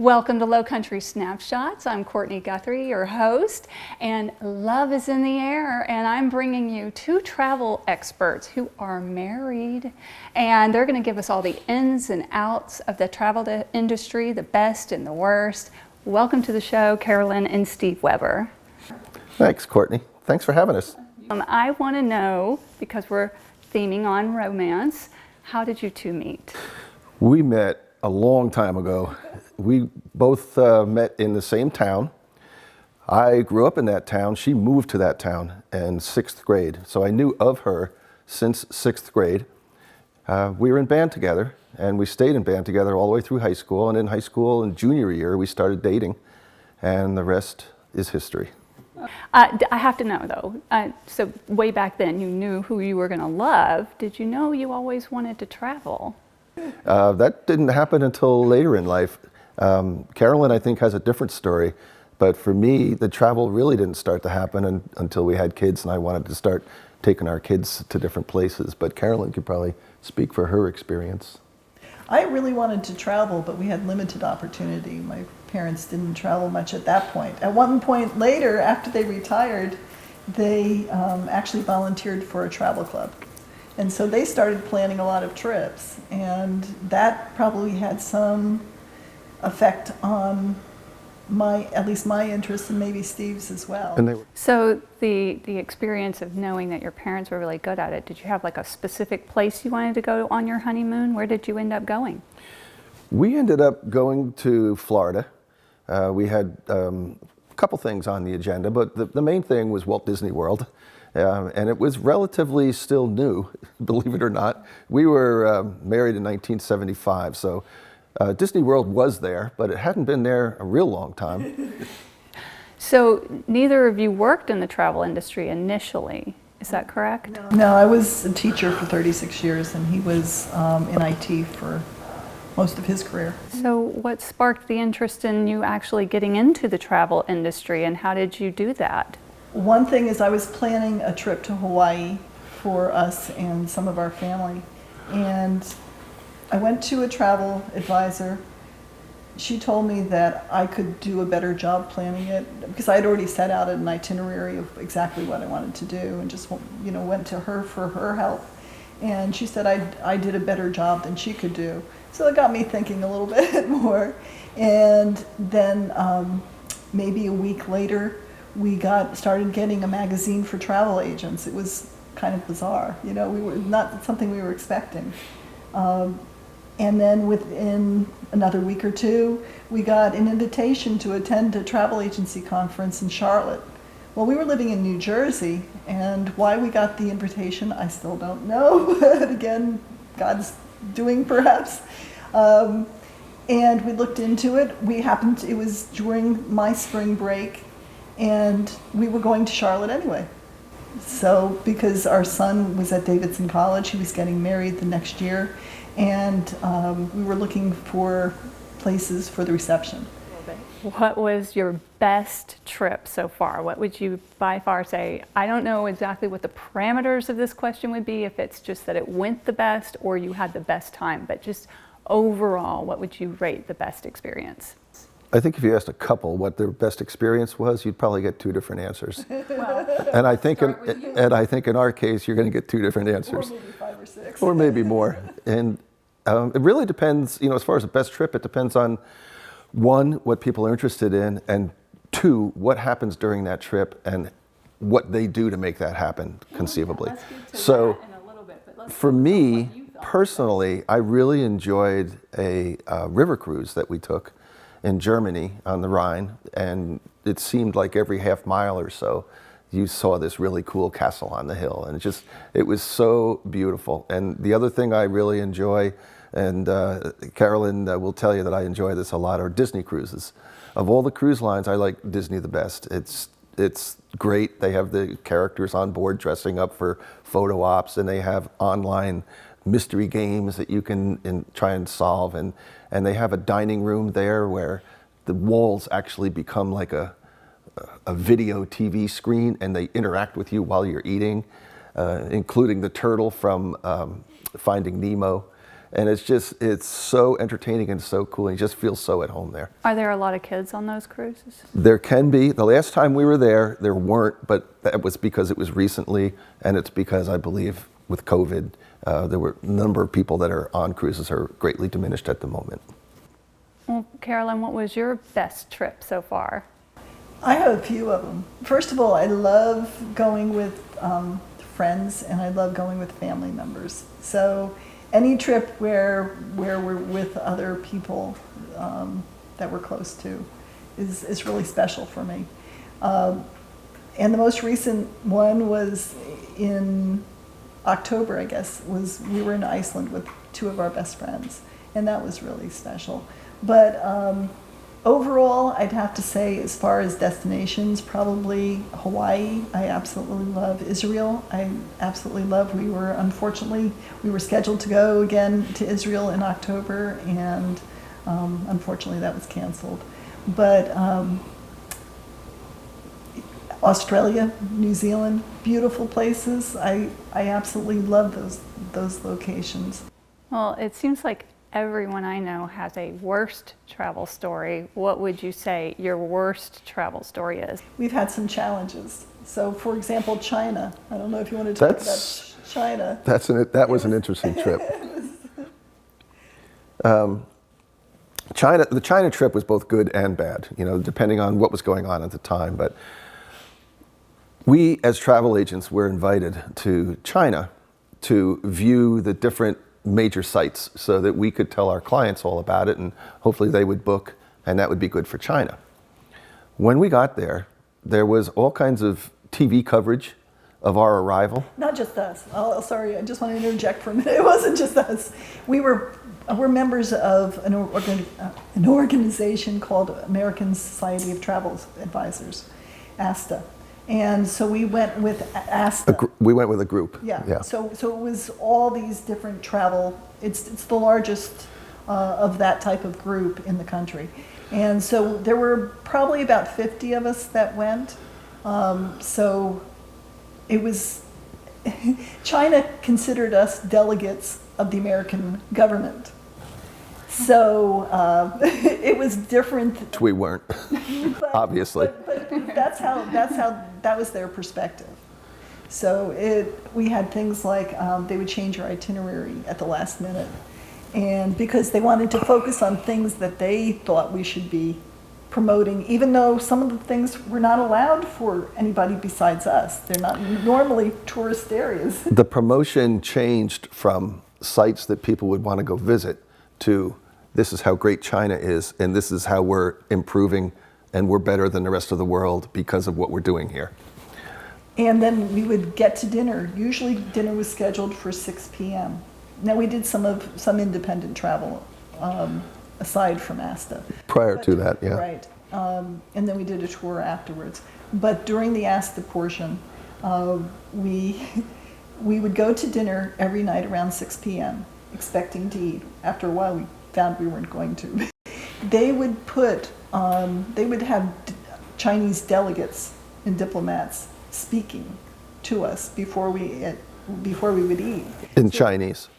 Welcome to Lowcountry Snapshots. I'm Courtney Guthrie, your host, and love is in the air, and I'm bringing you two travel experts who are married, and they're going to give us all the ins and outs of the travel industry, the best and the worst. Welcome to the show, Carolyn and Steve Weber. Thanks, Courtney. Thanks for having us. I want to know, because we're theming on romance, how did you two meet? We met a long time ago. We both met in the same town. I grew up in that town. She moved to that town in 6th grade. So I knew of her since 6th grade. We were in band together, and we stayed in band together all the way through high school. And in high school and junior year, we started dating, and the rest is history. I have to know though, so way back then you knew who you were going to love. Did you know you always wanted to travel? That didn't happen until later in life. Carolyn, I think, has a different story, but for me, the travel really didn't start to happen until we had kids, and I wanted to start taking our kids to different places. But Carolyn could probably speak for her experience. I really wanted to travel, but we had limited opportunity. My parents didn't travel much at that point. At one point later, after they retired, they actually volunteered for a travel club. And so they started planning a lot of trips, and that probably had some effect on at least my interest, and maybe Steve's as well. So the experience of knowing that your parents were really good at it, did you have like a specific place you wanted to go on your honeymoon? Where did you end up going? We ended up going to Florida. We had a couple things on the agenda, but the main thing was Walt Disney World. And it was relatively still new, believe it or not. We were married in 1975, so Disney World was there, but it hadn't been there a real long time. So neither of you worked in the travel industry initially, is that correct? No, I was a teacher for 36 years, and he was in IT for most of his career. So what sparked the interest in you actually getting into the travel industry, and how did you do that? One thing is I was planning a trip to Hawaii for us and some of our family, and I went to a travel advisor. She told me that I could do a better job planning it because I had already set out an itinerary of exactly what I wanted to do, and just went to her for her help. And she said I did a better job than she could do. So it got me thinking a little bit more. And then maybe a week later, we started getting a magazine for travel agents. It was kind of bizarre, we were not something we were expecting. And then within another week or two, we got an invitation to attend a travel agency conference in Charlotte. Well, we were living in New Jersey, and why we got the invitation, I still don't know. But again, God's doing perhaps. And we looked into it. It was during my spring break, and we were going to Charlotte anyway. So because our son was at Davidson College, he was getting married the next year, and we were looking for places for the reception. What was your best trip so far? What would you by far say? I don't know exactly what the parameters of this question would be, if it's just that it went the best or you had the best time, but just overall, what would you rate the best experience? I think if you asked a couple what their best experience was, you'd probably get two different answers. Well, and I think in our case, you're going to get two different answers. Or maybe 5 or 6. Or maybe more. And it really depends, as far as the best trip, it depends on, one, what people are interested in, and two, what happens during that trip and what they do to make that happen, conceivably. So for me, personally, I really enjoyed a river cruise that we took in Germany on the Rhine, and it seemed like every half mile or so you saw this really cool castle on the hill, and it was so beautiful. And the other thing I really enjoy, and Carolyn will tell you that I enjoy this a lot, are Disney cruises. Of all the cruise lines, I like Disney the best. It's great. They have the characters on board dressing up for photo ops, and they have online mystery games that you can try and solve, and they have a dining room there where the walls actually become like a video TV screen, and they interact with you while you're eating, including the turtle from Finding Nemo. And it's so entertaining and so cool, and you just feel so at home there. Are there a lot of kids on those cruises? There can be. The last time we were there weren't, but that was because it was recently, and it's because I believe with COVID, there were a number of people that are on cruises are greatly diminished at the moment. Well, Carolyn, what was your best trip so far? I have a few of them. First of all, I love going with friends, and I love going with family members. So any trip where we're with other people that we're close to is really special for me. And the most recent one was in October, I guess. We were in Iceland with two of our best friends, and that was really special. But overall, I'd have to say, as far as destinations, probably Hawaii. I absolutely love Israel. I absolutely love. Unfortunately, we were scheduled to go again to Israel in October, and unfortunately that was canceled. But Australia, New Zealand, beautiful places. I absolutely love those locations. Well, it seems like everyone I know has a worst travel story. What would you say your worst travel story is? We've had some challenges. So, for example, China. I don't know if you want to talk about China. That was an interesting trip. The China trip was both good and bad, depending on what was going on at the time. But we, as travel agents, were invited to China to view the different major sites so that we could tell our clients all about it, and hopefully they would book, and that would be good for China. When we got there, there was all kinds of TV coverage of our arrival. Not just us. Sorry, I just want to interject for a minute. It wasn't just us. We're members of an organization called American Society of Travel Advisors, ASTA. And so we went with ASTA. We went with a group. Yeah. So it was all these different travel. It's the largest of that type of group in the country. And so there were probably about 50 of us that went. So it was, China considered us delegates of the American government. So it was different. We weren't, obviously. But that was their perspective. So we had things like they would change our itinerary at the last minute, and because they wanted to focus on things that they thought we should be promoting, even though some of the things were not allowed for anybody besides us. They're not normally tourist areas. The promotion changed from sites that people would want to go visit to this is how great China is, and this is how we're improving, and we're better than the rest of the world because of what we're doing here. And then we would get to dinner. Usually dinner was scheduled for 6 p.m. Now we did some independent travel aside from ASTA. Prior to that, yeah. Right. And then we did a tour afterwards. But during the ASTA portion, we would go to dinner every night around 6 p.m. expecting to eat. After a while, we found we weren't going to. They would have Chinese delegates and diplomats speaking to us before we would eat. In Chinese.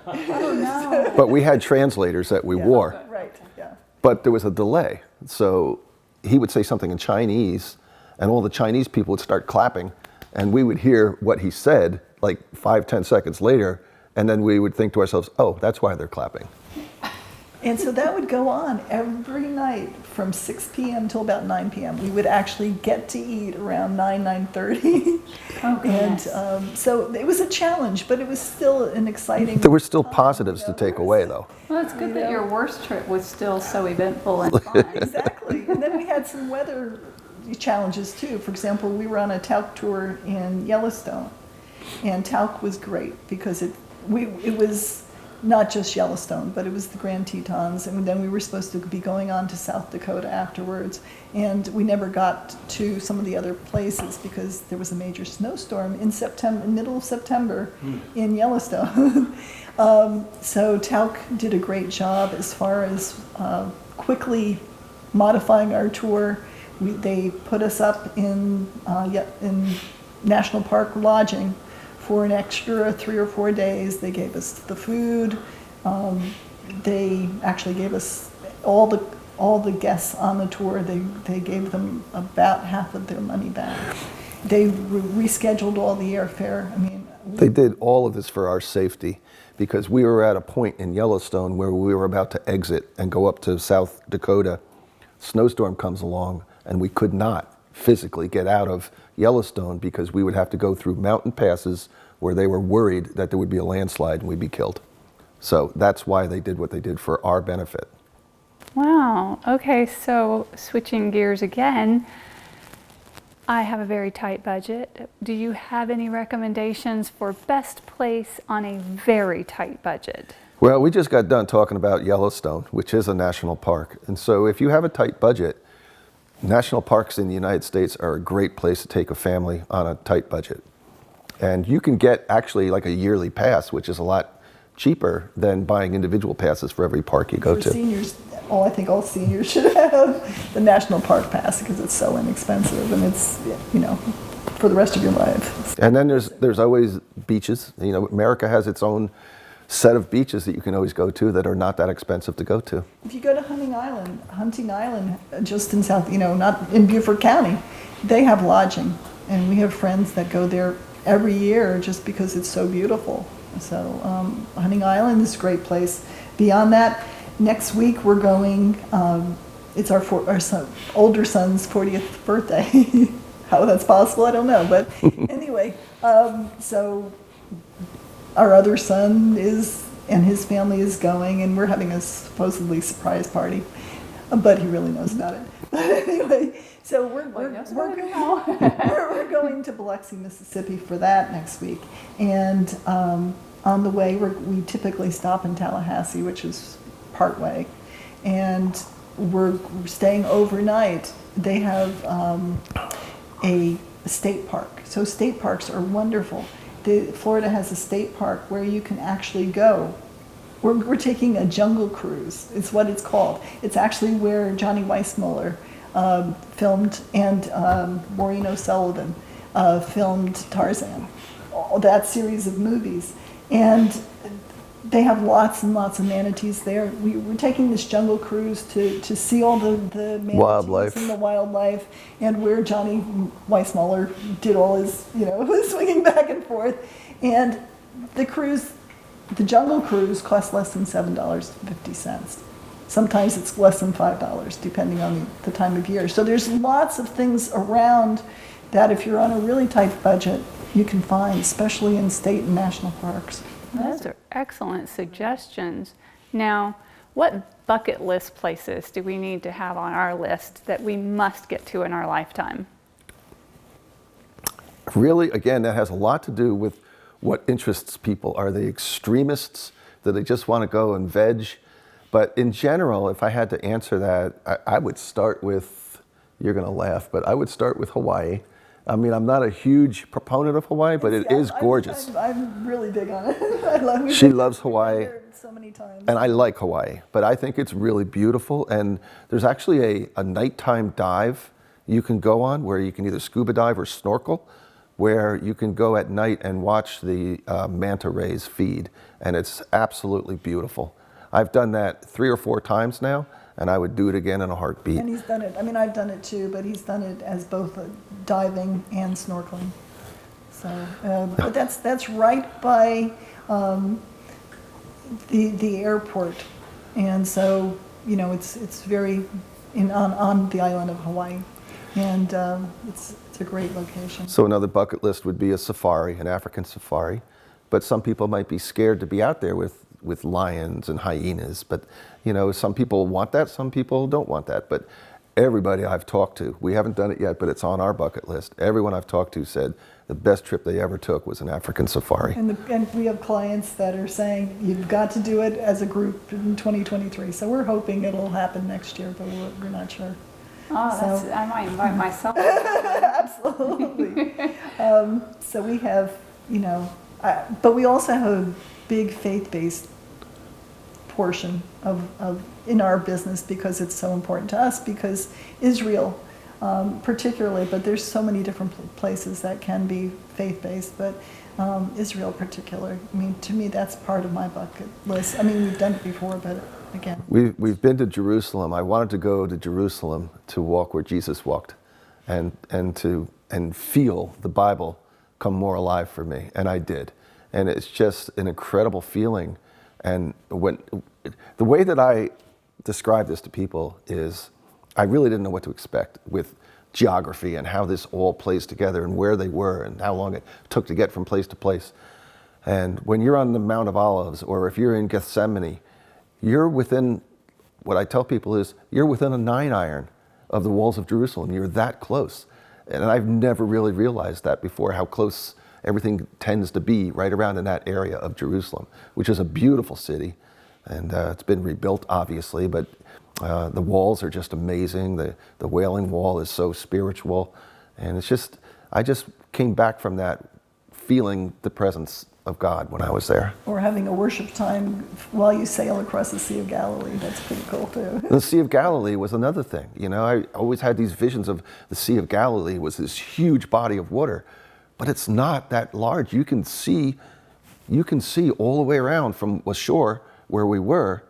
Oh no. But we had translators that we wore. Right, yeah. But there was a delay. So he would say something in Chinese, and all the Chinese people would start clapping, and we would hear what he said like 5-10 seconds later, and then we would think to ourselves, oh, that's why they're clapping. And so that would go on every night from 6 p.m. till about 9 p.m. We would actually get to eat around 9:30. Oh, goodness. And so it was a challenge, but it was still an exciting There were still positives to take away, though. Well, it's good that your worst trip was still so eventful and fun. Exactly. And then we had some weather challenges too. For example, we were on a talc tour in Yellowstone, and talc was great because it was not just Yellowstone, but it was the Grand Tetons, and then we were supposed to be going on to South Dakota afterwards, and we never got to some of the other places because there was a major snowstorm in middle of September in Yellowstone. So talc did a great job as far as quickly modifying our tour. They put us up in National Park lodging for an extra 3 or 4 days. They gave us the food. They actually gave us all the guests on the tour. They gave them about half of their money back. They rescheduled all the airfare. I mean, They did all of this for our safety because we were at a point in Yellowstone where we were about to exit and go up to South Dakota. Snowstorm comes along and we could not physically get out of Yellowstone because we would have to go through mountain passes where they were worried that there would be a landslide and we'd be killed. So that's why they did what they did, for our benefit. Wow. Okay, so switching gears again, I have a very tight budget. Do you have any recommendations for best place on a very tight budget? Well, we just got done talking about Yellowstone, which is a national park. And so if you have a tight budget, national parks in the United States are a great place to take a family on a tight budget. And you can get actually like a yearly pass, which is a lot cheaper than buying individual passes for every park you go for to. seniors, I think all seniors should have the National Park Pass because it's so inexpensive and it's, you know, for the rest of your life. And then there's always beaches. You know, America has its own set of beaches that you can always go to that are not that expensive to go to. If you go to Hunting Island, just in South, you know, not in Beaufort County, they have lodging, and we have friends that go there every year just because it's so beautiful. So Hunting Island is a great place. Beyond that, next week we're going, it's our older son's 40th birthday. How that's possible, I don't know. But anyway, so our other son and his family is going, and we're having a supposedly surprise party. But he really knows about it. But anyway, so we're going to Biloxi, Mississippi for that next week. And on the way, we typically stop in Tallahassee, which is part way. And we're staying overnight. They have a state park. So state parks are wonderful. Florida has a state park where you can actually go. We're taking a jungle cruise. It's what it's called. It's actually where Johnny Weissmuller filmed, and Maureen O'Sullivan filmed Tarzan. All that series of movies. And they have lots and lots of manatees there. We're taking this jungle cruise to see all the manatees Wildlife. and the wildlife, and where Johnny Weissmuller did all his, you know, swinging back and forth. And the jungle cruise costs less than $7.50. Sometimes it's less than $5, depending on the time of year. So there's lots of things around that if you're on a really tight budget, you can find, especially in state and national parks. Those are excellent suggestions. Now, what bucket list places do we need to have on our list that we must get to in our lifetime? Really, again, that has a lot to do with what interests people. Are they extremists that they just want to go and veg? But in general, if I had to answer that, I would start with, you're going to laugh, but I would start with Hawaii. I mean, I'm not a huge proponent of Hawaii, but it is gorgeous. I'm really big on it. She loves Hawaii. So many times. And I like Hawaii, but I think it's really beautiful. And there's actually a nighttime dive you can go on where you can either scuba dive or snorkel, where you can go at night and watch the manta rays feed. And it's absolutely beautiful. I've done that 3 or 4 times now, and I would do it again in a heartbeat. And he's done it, I mean, I've done it too, but he's done it as both diving and snorkeling. So, but that's right by the airport. And so, you know, it's very on the island of Hawaii. And it's a great location. So another bucket list would be a safari, an African safari. But some people might be scared to be out there with lions and hyenas. But, you know, some people want that, some people don't want that. But everybody I've talked to, we haven't done it yet, but it's on our bucket list. Everyone I've talked to said the best trip they ever took was an African safari. And we have clients that are saying, you've got to do it as a group in 2023. So we're hoping it'll happen next year, but we're not sure. Oh, I might invite myself. Absolutely. So we have, you know, but we also have a big faith-based portion of in our business because it's so important to us, because Israel particularly, but there's so many different places that can be faith-based, but Israel particular, I mean, to me, that's part of my bucket list. I mean, we've done it before, but again. We've been to Jerusalem. I wanted to go to Jerusalem to walk where Jesus walked and feel the Bible come more alive for me, and I did. And it's just an incredible feeling. And the way that I describe this to people is I really didn't know what to expect with geography and how this all plays together and where they were and how long it took to get from place to place. And when you're on the Mount of Olives, or if you're in Gethsemane, you're within, what I tell people is, you're within a 9 iron of the walls of Jerusalem. You're that close. And I've never really realized that before, how close everything tends to be right around in that area of Jerusalem, which is a beautiful city. And it's been rebuilt, obviously, but the walls are just amazing. The Wailing Wall is so spiritual. And it's just, I just came back from that feeling the presence of God when I was there. Or having a worship time while you sail across the Sea of Galilee. That's pretty cool too. The Sea of Galilee was another thing. You know, I always had these visions of the Sea of Galilee was this huge body of water, but it's not that large. You can see all the way around from the shore where we were.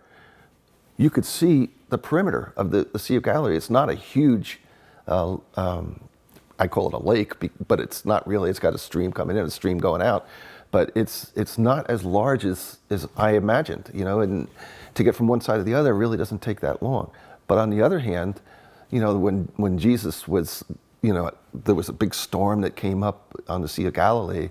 You could see the perimeter of the Sea of Galilee. It's not a huge, I call it a lake, but it's not really. It's got a stream coming in, a stream going out. But it's not as large as I imagined, you know, and to get from one side to the other really doesn't take that long. But on the other hand, you know, when Jesus was, you know, there was a big storm that came up on the Sea of Galilee,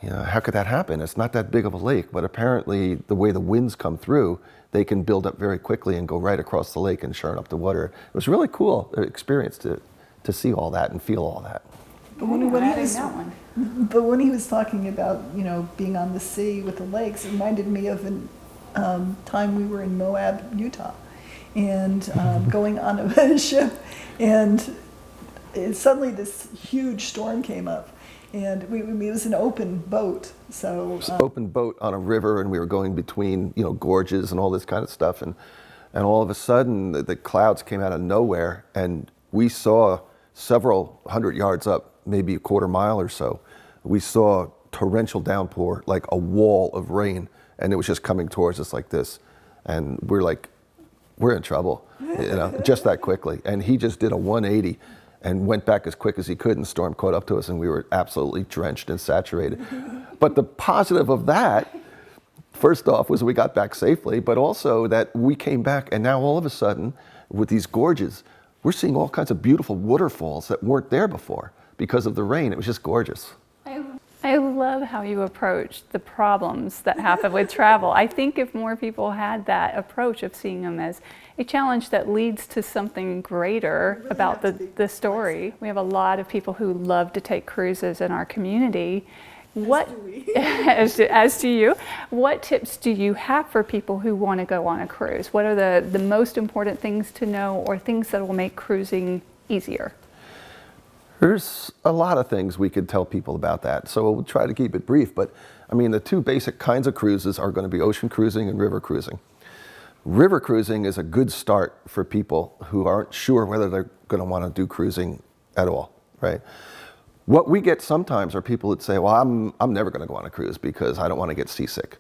you know, how could that happen? It's not that big of a lake, but apparently the way the winds come through, they can build up very quickly and go right across the lake and churn up the water. It was a really cool experience to see all that and feel all that. But when he was talking about, you know, being on the sea with the lakes, it reminded me of a time we were in Moab, Utah, and going on a ship, and suddenly this huge storm came up, and it was an open boat. So it was an open boat on a river, and we were going between, you know, gorges and all this kind of stuff, and all of a sudden the clouds came out of nowhere, and we saw several hundred yards up, maybe a quarter mile or so, we saw torrential downpour, like a wall of rain, and it was just coming towards us like this. And we're like, we're in trouble, you know, just that quickly. And he just did a 180 and went back as quick as he could, and the storm caught up to us, and we were absolutely drenched and saturated. But the positive of that, first off, was we got back safely, but also that we came back, and now all of a sudden, with these gorges, we're seeing all kinds of beautiful waterfalls that weren't there before because of the rain. It was just gorgeous. I love how you approach the problems that happen with travel. I think if more people had that approach of seeing them as a challenge that leads to something greater really about the story. We have a lot of people who love to take cruises in our community. As do you. What tips do you have for people who want to go on a cruise? What are the most important things to know, or things that will make cruising easier? There's a lot of things we could tell people about that, so we'll try to keep it brief. But I mean, the two basic kinds of cruises are going to be ocean cruising and river cruising. River cruising is a good start for people who aren't sure whether they're going to want to do cruising at all, right? What we get sometimes are people that say, well, I'm never going to go on a cruise because I don't want to get seasick.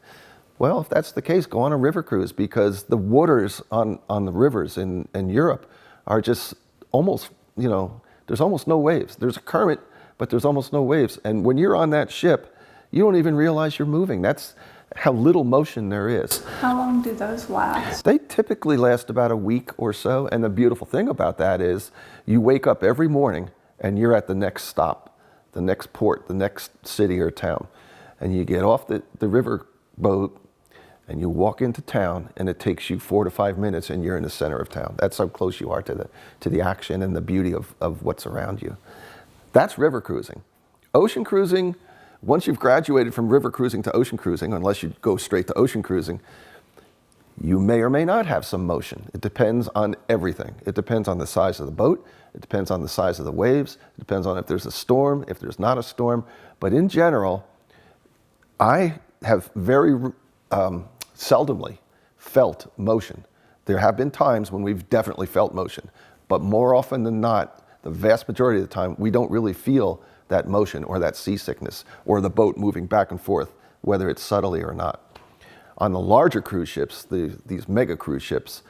Well, if that's the case, go on a river cruise, because the waters on the rivers in Europe are just almost, you know, there's almost no waves. There's a current, but there's almost no waves. And when you're on that ship, you don't even realize you're moving. That's how little motion there is. How long do those last? They typically last about a week or so. And the beautiful thing about that is you wake up every morning and you're at the next stop, the next port, the next city or town. And you get off the river boat and you walk into town, and it takes you 4 to 5 minutes, and you're in the center of town. That's how close you are to the action and the beauty of what's around you. That's river cruising. Ocean cruising, once you've graduated from river cruising to ocean cruising, unless you go straight to ocean cruising, you may or may not have some motion. It depends on everything. It depends on the size of the boat. It depends on the size of the waves. It depends on if there's a storm, if there's not a storm. But in general, I have very seldomly felt motion. There have been times when we've definitely felt motion, but more often than not, the vast majority of the time, we don't really feel that motion or that seasickness or the boat moving back and forth, whether it's subtly or not. On the larger cruise ships, these mega cruise ships,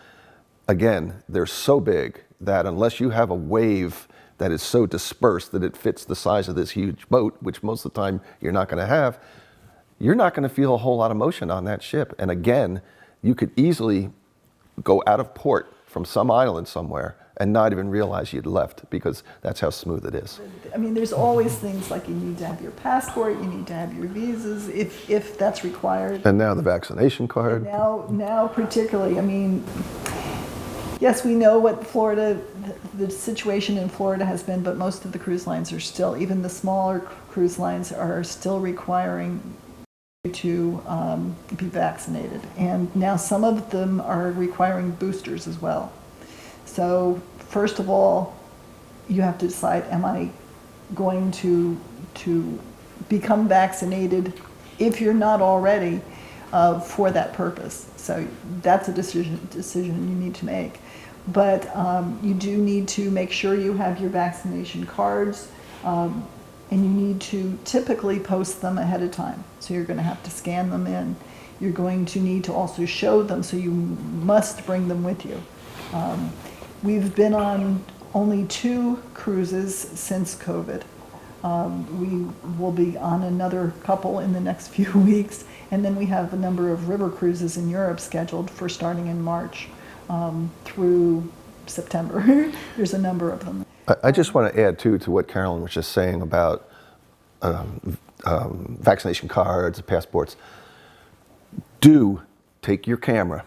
again, they're so big that unless you have a wave that is so dispersed that it fits the size of this huge boat, which most of the time you're not going to have, you're not going to feel a whole lot of motion on that ship. And again, you could easily go out of port from some island somewhere and not even realize you'd left, because that's how smooth it is. I mean, there's always things like you need to have your passport, you need to have your visas if that's required. And now the vaccination card. Now particularly, I mean, yes, we know what the situation in Florida has been, but most of the cruise lines are still, even the smaller cruise lines are still requiring you to be vaccinated. And now some of them are requiring boosters as well. So first of all, you have to decide, am I going to become vaccinated if you're not already for that purpose? So that's a decision you need to make. But you do need to make sure you have your vaccination cards, and you need to typically post them ahead of time. So you're going to have to scan them in. You're going to need to also show them, so you must bring them with you. We've been on only 2 cruises since COVID. We will be on another couple in the next few weeks, and then we have a number of river cruises in Europe scheduled for starting in March through September. There's a number of them. I just want to add too to what Carolyn was just saying about vaccination cards, passports. Do take your camera,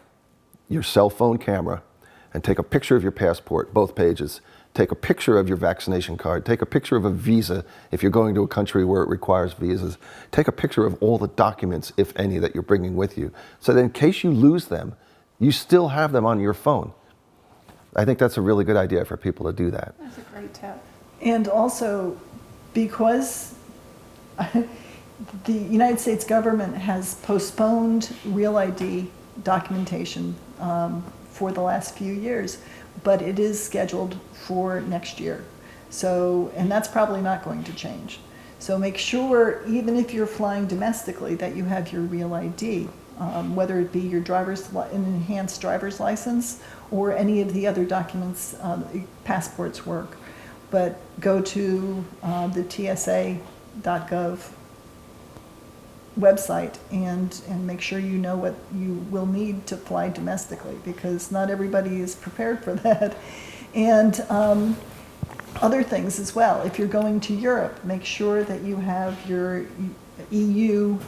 your cell phone camera, and take a picture of your passport, both pages. Take a picture of your vaccination card. Take a picture of a visa if you're going to a country where it requires visas. Take a picture of all the documents, if any, that you're bringing with you, so that in case you lose them, you still have them on your phone. I think that's a really good idea for people to do that. That's a great tip. And also, because the United States government has postponed Real ID documentation for the last few years, but it is scheduled for next year. So, and that's probably not going to change. So make sure, even if you're flying domestically, that you have your Real ID, whether it be your an enhanced driver's license or any of the other documents, passports work. But go to the TSA.gov website and make sure you know what you will need to fly domestically, because not everybody is prepared for that. And other things as well. If you're going to Europe, make sure that you have your EU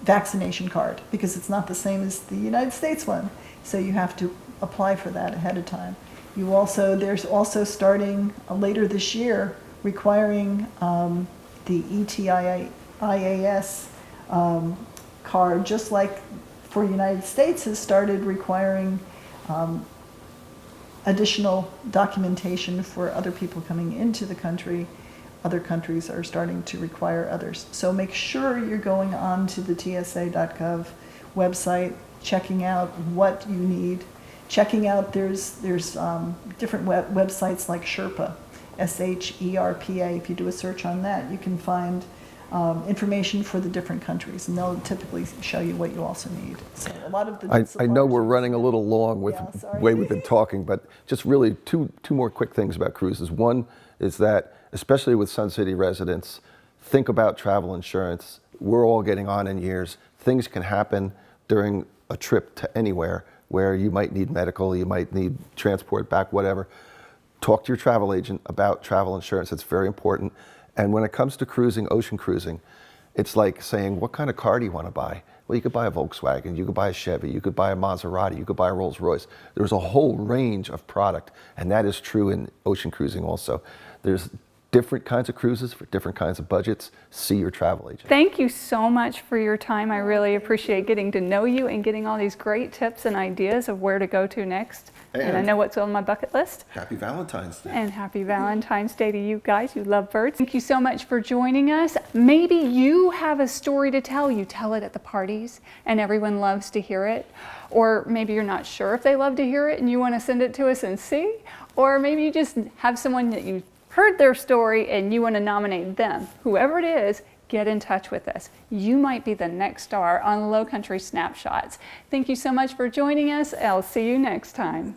vaccination card, because it's not the same as the United States one. So you have to apply for that ahead of time. There's also starting later this year requiring the ETIAS card, just like for United States has started requiring additional documentation for other people coming into the country. Other countries are starting to require others. So make sure you're going on to the TSA.gov website, checking out what you need, checking out there's different websites like Sherpa, SHERPA. If you do a search on that, you can find information for the different countries, and they'll typically show you what you also need. So a lot of the I know we're running a little long with the way we've been talking, but just really two more quick things about cruises. One is that, especially with Sun City residents, think about travel insurance. We're all getting on in years. Things can happen during a trip to anywhere where you might need medical, you might need transport back, whatever. Talk to your travel agent about travel insurance. It's very important. And when it comes to cruising, ocean cruising, it's like saying, what kind of car do you want to buy? Well, you could buy a Volkswagen, you could buy a Chevy, you could buy a Maserati, you could buy a Rolls Royce. There's a whole range of product, and that is true in ocean cruising also. There's different kinds of cruises for different kinds of budgets, see your travel agent. Thank you so much for your time. I really appreciate getting to know you and getting all these great tips and ideas of where to go to next. And I know what's on my bucket list. Happy Valentine's Day. And happy Valentine's Day to you guys, you love birds. Thank you so much for joining us. Maybe you have a story to tell. You tell it at the parties and everyone loves to hear it. Or maybe you're not sure if they love to hear it and you want to send it to us and see. Or maybe you just have someone that you heard their story and you want to nominate them. Whoever it is, get in touch with us. You might be the next star on Lowcountry Snapshots. Thank you so much for joining us. I'll see you next time.